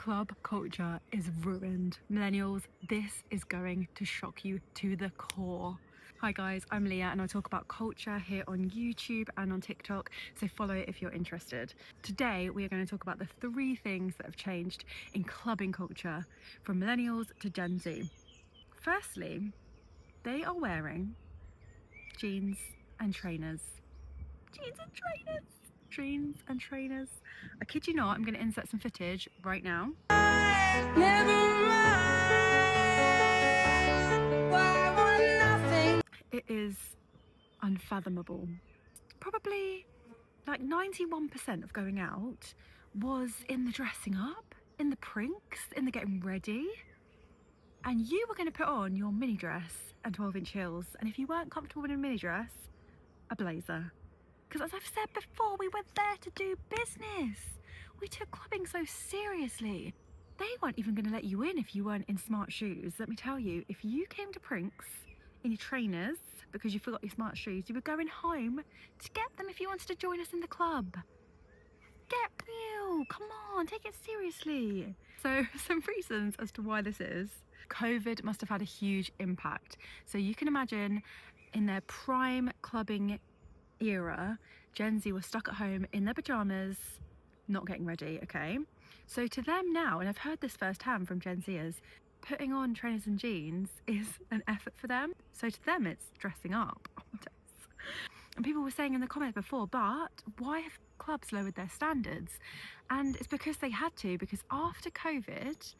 Club culture is ruined. Millennials, this is going to shock you to the core. Hi guys, I'm Leah and I talk about culture here on YouTube and on TikTok, so follow it if you're interested. Today we are going to talk about the 3 things that have changed in clubbing culture from millennials to Gen Z. Firstly, they are wearing jeans and trainers. Jeans and trainers! Jeans and trainers. I kid you not, I'm going to insert some footage right now. It is unfathomable. Probably like 91% of going out was in the dressing up, in the prinks, in the getting ready. And you were going to put on your mini dress and 12-inch heels. And if you weren't comfortable in a mini dress, a blazer. Because as I've said before, we were there to do business. We took clubbing so seriously. They weren't even going to let you in if you weren't in smart shoes. Let me tell you, if you came to Prinks in your trainers because you forgot your smart shoes, you were going home to get them if you wanted to join us in the club. Get real, come on, take it seriously. So some reasons as to why this is. COVID must have had a huge impact. So you can imagine in their prime clubbing era, Gen Z was stuck at home in their pajamas, not getting ready, okay? So to them now, and I've heard this firsthand from Gen Zers, putting on trainers and jeans is an effort for them. So to them, it's dressing up. And people were saying in the comments before, but why have clubs lowered their standards? And it's because they had to, because after COVID,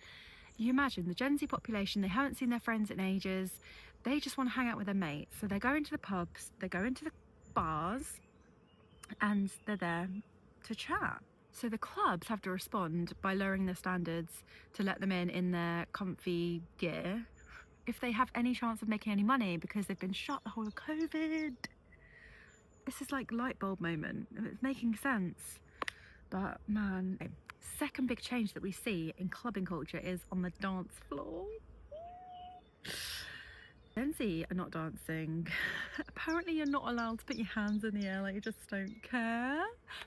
you imagine the Gen Z population, they haven't seen their friends in ages. They just want to hang out with their mates. So they're going to the pubs, they're going to the bars, and they're there to chat. So the clubs have to respond by lowering their standards to let them in their comfy gear if they have any chance of making any money, because they've been shut the whole of COVID. This is like light bulb moment. It's making sense. But man, second big change that we see in clubbing culture is on the dance floor. Gen Z are not dancing. Apparently you're not allowed to put your hands in the air, like you just don't care.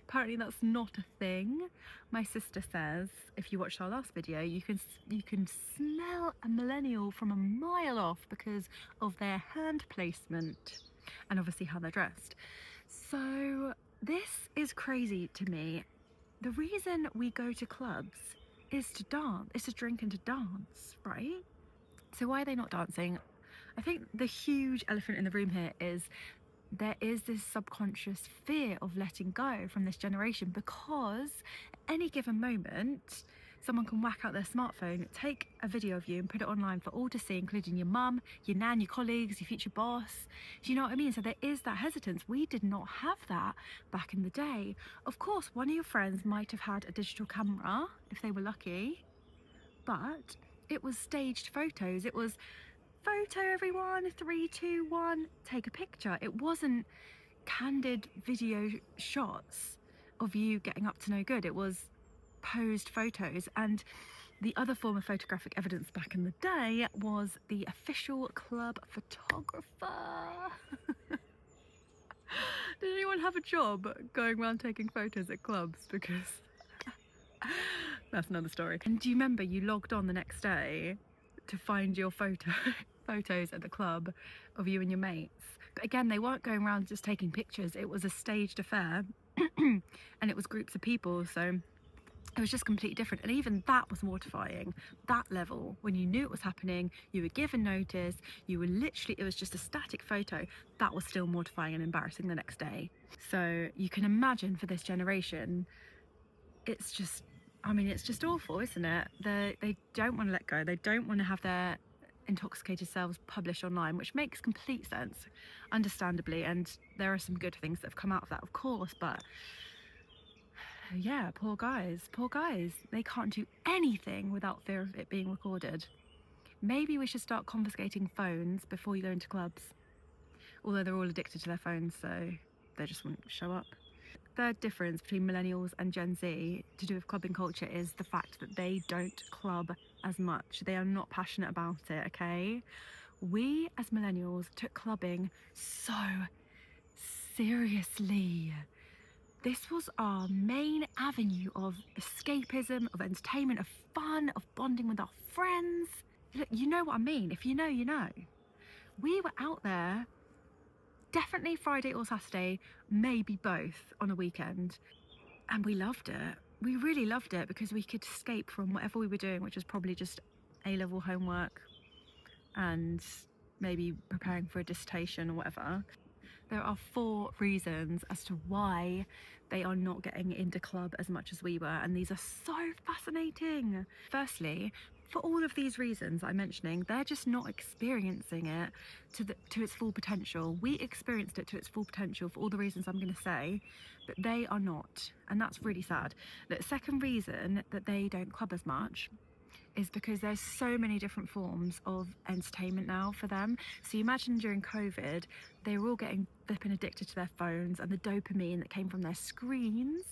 Apparently that's not a thing. My sister says if you watched our last video, you can smell a millennial from a mile off because of their hand placement and obviously how they're dressed. So this is crazy to me. The reason we go to clubs is to dance, is to drink and to dance, right? So why are they not dancing? I think the huge elephant in the room here is there is this subconscious fear of letting go from this generation, because at any given moment, someone can whack out their smartphone, take a video of you and put it online for all to see, including your mum, your nan, your colleagues, your future boss. Do you know what I mean? So there is that hesitance. We did not have that back in the day. Of course, one of your friends might have had a digital camera if they were lucky, but it was staged photos. It was photo everyone, 3, 2, 1, take a picture. It wasn't candid video shots of you getting up to no good. It was posed photos. And the other form of photographic evidence back in the day was the official club photographer. Did anyone have a job going around taking photos at clubs? Because that's another story. And do you remember you logged on the next day to find your photos at the club of you and your mates? But again, they weren't going around just taking pictures. It was a staged affair and it was groups of people, so it was just completely different. And even that was mortifying. That level, when you knew it was happening, you were given notice, you were literally, it was just a static photo, that was still mortifying and embarrassing the next day. So you can imagine for this generation, it's just, I mean, it's just awful, isn't it? They don't want to let go. They don't want to have their intoxicated selves published online, which makes complete sense, understandably. And there are some good things that have come out of that, of course. But yeah, poor guys. They can't do anything without fear of it being recorded. Maybe we should start confiscating phones before you go into clubs. Although they're all addicted to their phones, so they just wouldn't show up. Third difference between millennials and Gen Z to do with clubbing culture is the fact that they don't club as much. They are not passionate about it, okay? We as millennials took clubbing so seriously. This was our main avenue of escapism, of entertainment, of fun, of bonding with our friends. Look, you know what I mean. If you know, you know. We were out there definitely Friday or Saturday, maybe both on a weekend. And we loved it. We really loved it because we could escape from whatever we were doing, which was probably just A-level homework and maybe preparing for a dissertation or whatever. There are 4 reasons as to why they are not getting into club as much as we were, and these are so fascinating. Firstly, for all of these reasons I'm mentioning, they're just not experiencing it to its full potential. We experienced it to its full potential for all the reasons I'm going to say, but they are not, and that's really sad. The second reason that they don't club as much is because there's so many different forms of entertainment now for them. So you imagine during COVID, they were all getting flipping addicted to their phones and the dopamine that came from their screens.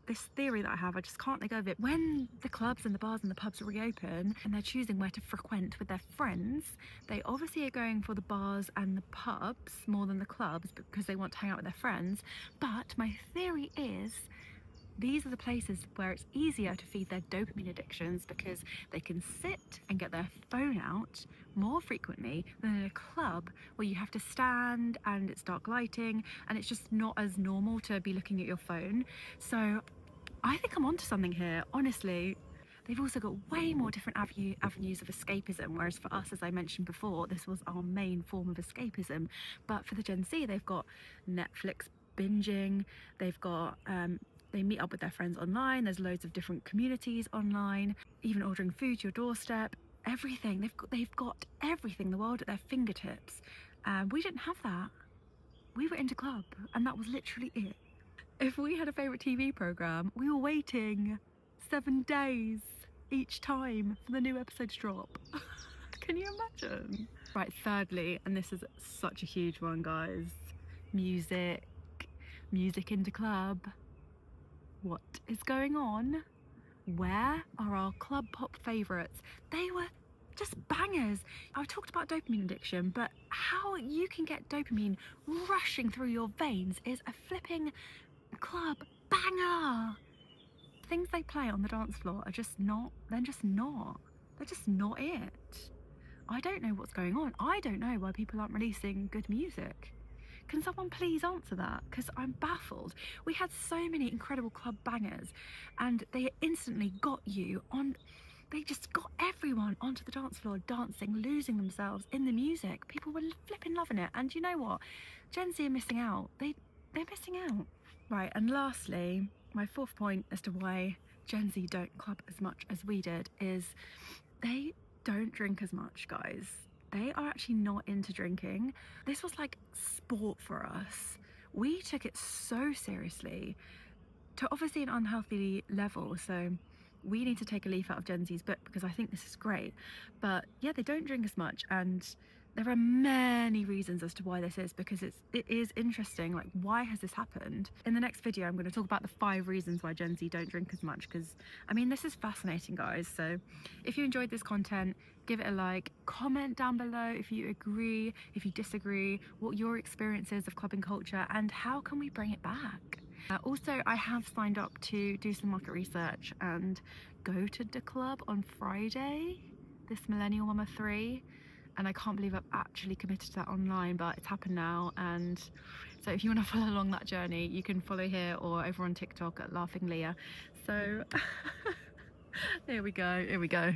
This theory that I have, I just can't let go of it. When the clubs and the bars and the pubs reopen and they're choosing where to frequent with their friends, they obviously are going for the bars and the pubs more than the clubs because they want to hang out with their friends. But my theory is these are the places where it's easier to feed their dopamine addictions because they can sit and get their phone out more frequently than in a club where you have to stand and it's dark lighting and it's just not as normal to be looking at your phone. So I think I'm onto something here, honestly. They've also got way more different avenues of escapism, whereas for us, as I mentioned before, this was our main form of escapism. But for the Gen Z, they've got Netflix binging, they've got they meet up with their friends online, there's loads of different communities online, even ordering food to your doorstep, everything. They've got everything, the world at their fingertips. We didn't have that. We were into club, and that was literally it. If we had a favourite TV programme, we were waiting 7 days each time for the new episode to drop. Can you imagine? Right, thirdly, and this is such a huge one, guys, music into club. What is going on? Where are our club pop favourites? They were just bangers. I talked about dopamine addiction, but how you can get dopamine rushing through your veins is a flipping club banger. Things they play on the dance floor are just not, they're just not it. I don't know what's going on. I don't know why people aren't releasing good music. Can someone please answer that? Because I'm baffled. We had so many incredible club bangers and they instantly got you on, they just got everyone onto the dance floor dancing, losing themselves in the music. People were flipping loving it. And you know what? Gen Z are missing out. They're missing out. Right, and lastly, my 4th point as to why Gen Z don't club as much as we did is they don't drink as much, guys. They are actually not into drinking. This was like sport for us. We took it so seriously to obviously an unhealthy level. So we need to take a leaf out of Gen Z's book because I think this is great. But yeah, they don't drink as much, and there are many reasons as to why this is, because it is interesting, like, why has this happened? In the next video I'm going to talk about the 5 reasons why Gen Z don't drink as much, because I mean, this is fascinating, guys. So if you enjoyed this content, give it a like, comment down below if you agree, if you disagree, what your experience is of clubbing culture and how can we bring it back. Also, I have signed up to do some market research and go to the club on Friday, this Millennial Mama 3. And I can't believe I've actually committed to that online, but it's happened now. And so if you want to follow along that journey, you can follow here or over on TikTok at Laughing Leah. So here we go.